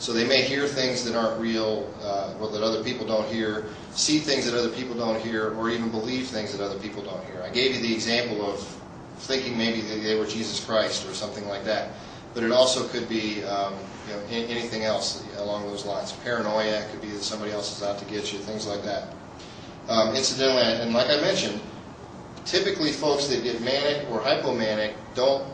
So they may hear things that aren't real, or that other people don't hear, see things that other people don't hear, or even believe things that other people don't hear. I gave you the example of thinking maybe that they were Jesus Christ or something like that. But it also could be anything else along those lines. Paranoia, it could be that somebody else is out to get you, things like that. Incidentally, and like I mentioned, typically folks that get manic or hypomanic don't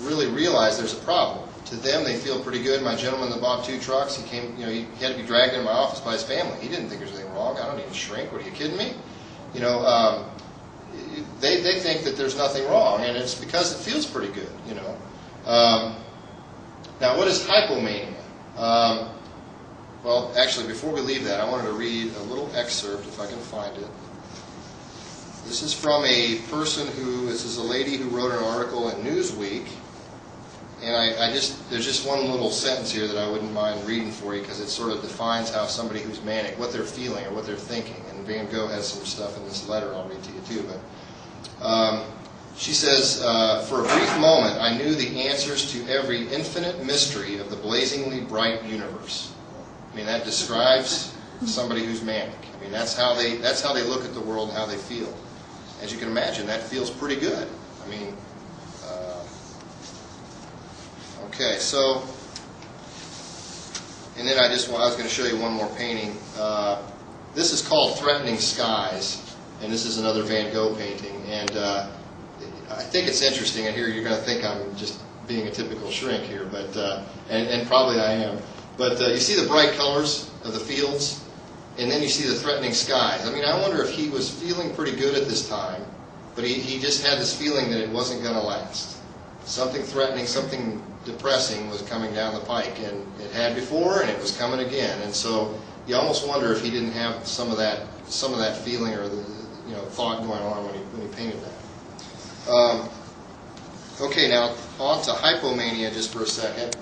really realize there's a problem. To them, they feel pretty good. My gentleman that bought 2 trucks, he came, he had to be dragged into my office by his family. He didn't think there was anything wrong. I don't even shrink. What, are you kidding me? They think that there's nothing wrong, and it's because it feels pretty good. Now, what is hypomania? Well, actually, before we leave that, I wanted to read a little excerpt, if I can find it. This is from a person this is a lady who wrote an article in Newsweek, and there's just one little sentence here that I wouldn't mind reading for you because it sort of defines how somebody who's manic, what they're feeling or what they're thinking. And Van Gogh has some stuff in this letter I'll read to you too. But she says, for a brief moment, I knew the answers to every infinite mystery of the blazingly bright universe. I mean, that describes somebody who's manic. I mean, that's how they look at the world and how they feel. As you can imagine, that feels pretty good. I mean, okay, so, and then I was going to show you one more painting. This is called Threatening Skies, and this is another Van Gogh painting. And I think it's interesting, and here you're going to think I'm just being a typical shrink here, but and probably I am. But you see the bright colors of the fields, and then you see the threatening skies. I mean, I wonder if he was feeling pretty good at this time, but he just had this feeling that it wasn't going to last. Something threatening, something depressing was coming down the pike, and it had before, and it was coming again. And so you almost wonder if he didn't have some of that feeling or the thought going on when he painted that. Okay, now on to hypomania just for a second.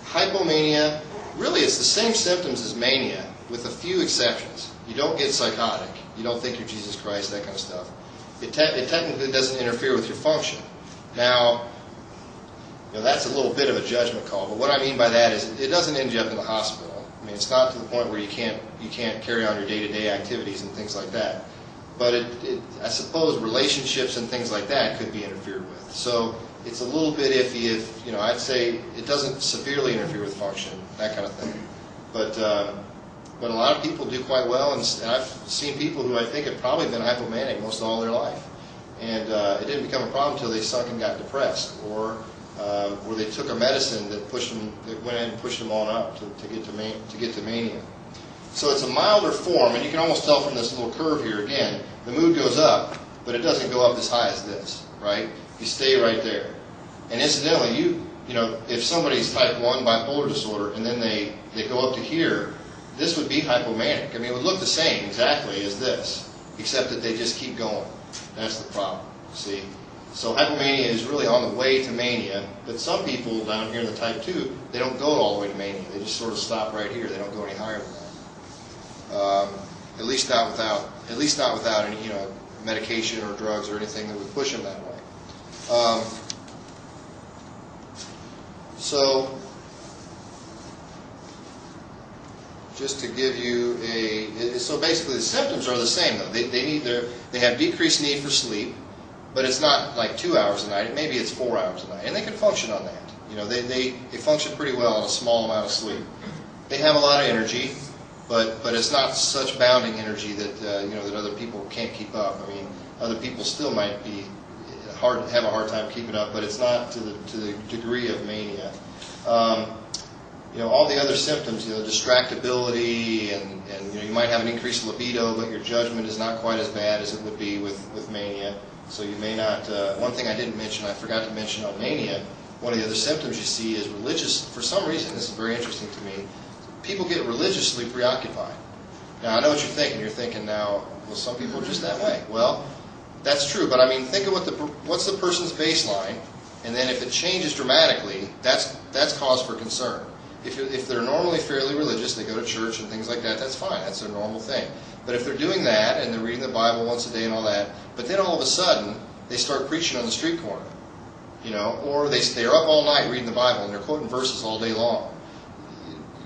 Hypomania, really it's the same symptoms as mania with a few exceptions. You don't get psychotic. You don't think you're Jesus Christ, that kind of stuff. It technically doesn't interfere with your function. Now, that's a little bit of a judgment call, but what I mean by that is it doesn't end you up in the hospital. I mean, it's not to the point where you can't carry on your day-to-day activities and things like that. But I suppose relationships and things like that could be interfered with. So it's a little bit iffy if, I'd say it doesn't severely interfere with function, that kind of thing. But a lot of people do quite well, and I've seen people who I think have probably been hypomanic most of all their life. And it didn't become a problem until they sunk and got depressed, or they took a medicine that went ahead and pushed them on up to get to mania. So it's a milder form, and you can almost tell from this little curve here again, the mood goes up, but it doesn't go up as high as this, right? You stay right there. And incidentally, if somebody's type 1 bipolar disorder and then they go up to here, this would be hypomanic. I mean, it would look the same exactly as this, except that they just keep going. That's the problem, see? So hypomania is really on the way to mania, but some people down here in the type 2, they don't go all the way to mania. They just sort of stop right here. They don't go any higher than that. At least not without any medication or drugs or anything that would push them that way. So just to give you so basically the symptoms are the same though. They have decreased need for sleep, but it's not like 2 hours a night. Maybe it's 4 hours a night, and they can function on that. They function pretty well on a small amount of sleep. They have a lot of energy. But it's not such bounding energy that that other people can't keep up. I mean, other people still might have a hard time keeping up, but it's not to the degree of mania. All the other symptoms, distractibility, and you might have an increased libido, but your judgment is not quite as bad as it would be with mania. So you may not. One thing I didn't mention, I forgot to mention on mania. One of the other symptoms you see is religious. For some reason, this is very interesting to me. People get religiously preoccupied. Now, I know what you're thinking. You're thinking now, well, some people are just that way. Well, that's true, but I mean, think of what's the person's baseline, and then if it changes dramatically, that's cause for concern. If they're normally fairly religious, they go to church and things like that, that's fine. That's a normal thing. But if they're doing that, and they're reading the Bible once a day and all that, but then all of a sudden, they start preaching on the street corner, or they're up all night reading the Bible, and they're quoting verses all day long.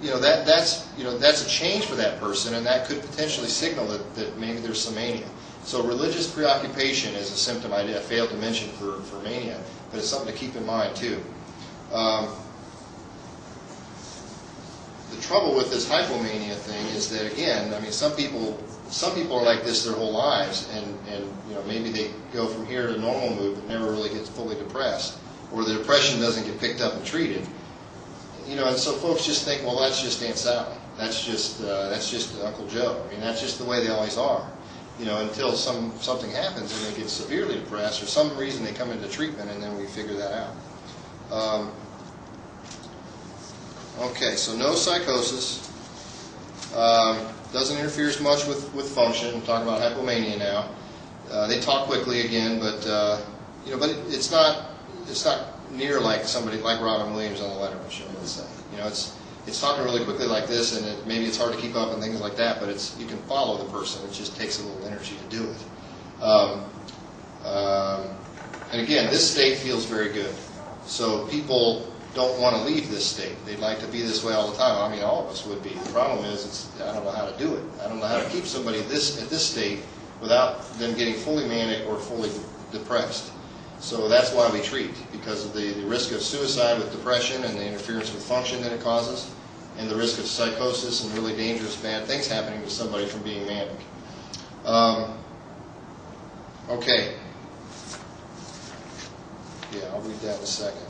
that's a change for that person, and that could potentially signal that maybe there's some mania. So religious preoccupation is a symptom I failed to mention for mania, but it's something to keep in mind too. The trouble with this hypomania thing is that, again, I mean, some people are like this their whole lives, and maybe they go from here to normal mood but never really get fully depressed, or the depression doesn't get picked up and treated. And so folks just think, well, that's just Aunt Sally. That's just Uncle Joe. I mean, that's just the way they always are. Until something happens and they get severely depressed, or some reason they come into treatment, and then we figure that out. Okay, so no psychosis. Doesn't interfere as much with function. I'm talking about hypomania now. They talk quickly again, but but it's not near like somebody like Robin Williams on the Letterman show, let's say. It's talking really quickly like this, and maybe it's hard to keep up and things like that, but you can follow the person. It just takes a little energy to do it. And again, this state feels very good. So people don't want to leave this state. They'd like to be this way all the time. I mean, all of us would be. The problem is, I don't know how to do it. I don't know how to keep somebody at this state without them getting fully manic or fully depressed. So that's why we treat, because of the risk of suicide with depression and the interference with function that it causes, and the risk of psychosis and really dangerous bad things happening to somebody from being manic. Okay. Yeah, I'll read that in a second.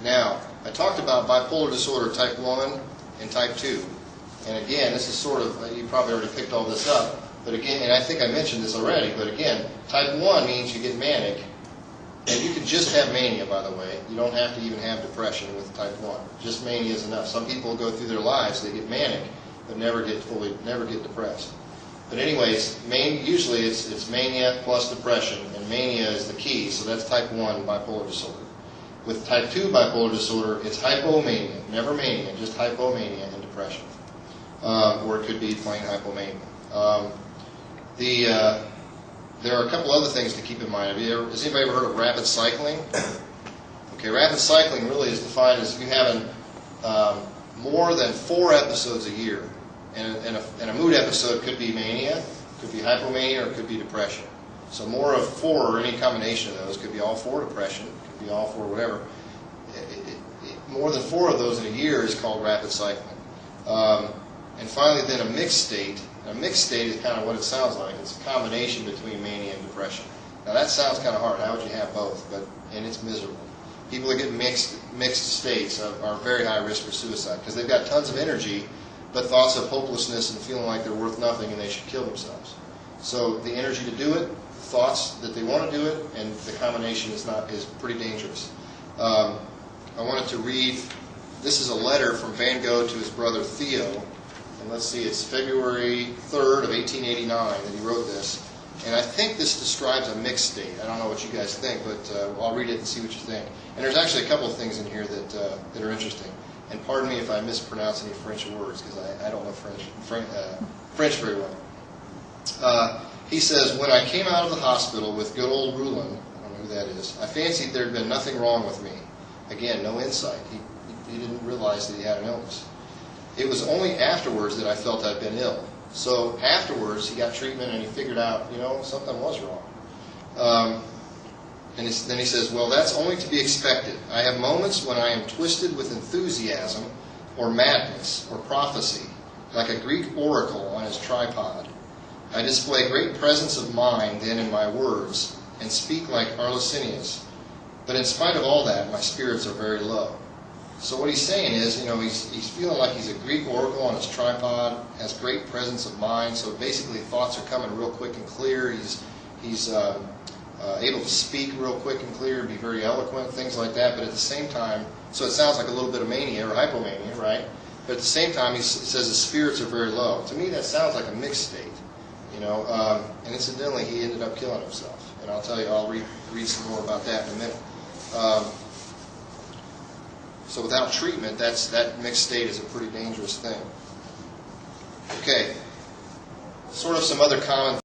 Now, I talked about bipolar disorder type 1 and type 2. And again, this is sort of, you probably already picked all this up, but again, and I think I mentioned this already, but again, type 1 means you get manic, and you can just have mania, by the way. You don't have to even have depression with type 1. Just mania is enough. Some people go through their lives, they get manic, but never get depressed. But anyways, usually it's mania plus depression, and mania is the key, so that's type 1 bipolar disorder. With type 2 bipolar disorder, it's hypomania, never mania, just hypomania and depression. Or it could be plain hypomania. There are a couple other things to keep in mind. Has anybody ever heard of rapid cycling? Okay, rapid cycling really is defined as you having more than 4 episodes a year. And a mood episode could be mania, could be hypomania, or it could be depression. So more of 4, or any combination of those, could be all 4 depression, could be all 4 whatever. More than 4 of those in a year is called rapid cycling. And finally, then a mixed state. A mixed state is kind of what it sounds like. It's a combination between mania and depression. Now that sounds kind of hard. How would you have both? And it's miserable. People that get mixed states are very high risk for suicide because they've got tons of energy, but thoughts of hopelessness and feeling like they're worth nothing and they should kill themselves. So the energy to do it, thoughts that they want to do it, and the combination is pretty dangerous. I wanted to read. This is a letter from Van Gogh to his brother Theo. And let's see, it's February 3rd of 1889 that he wrote this. And I think this describes a mixed state. I don't know what you guys think, but I'll read it and see what you think. And there's actually a couple of things in here that are interesting. And pardon me if I mispronounce any French words, because I don't know French very well. He says, when I came out of the hospital with good old Roulin, I don't know who that is, I fancied there had been nothing wrong with me. Again, no insight. He didn't realize that he had an illness. It was only afterwards that I felt I'd been ill. So afterwards, he got treatment and he figured out, something was wrong. And then he says, well, that's only to be expected. I have moments when I am twisted with enthusiasm or madness or prophecy, like a Greek oracle on his tripod. I display great presence of mind then in my words and speak like Arlecinius. But in spite of all that, my spirits are very low. So what he's saying is, he's feeling like he's a Greek oracle on his tripod, has great presence of mind. So basically, thoughts are coming real quick and clear. He's able to speak real quick and clear, be very eloquent, things like that. But at the same time, so it sounds like a little bit of mania or hypomania, right? But at the same time, he says his spirits are very low. To me, that sounds like a mixed state, And incidentally, he ended up killing himself. And I'll tell you, I'll read some more about that in a minute. So without treatment, that mixed state is a pretty dangerous thing. Okay, sort of some other common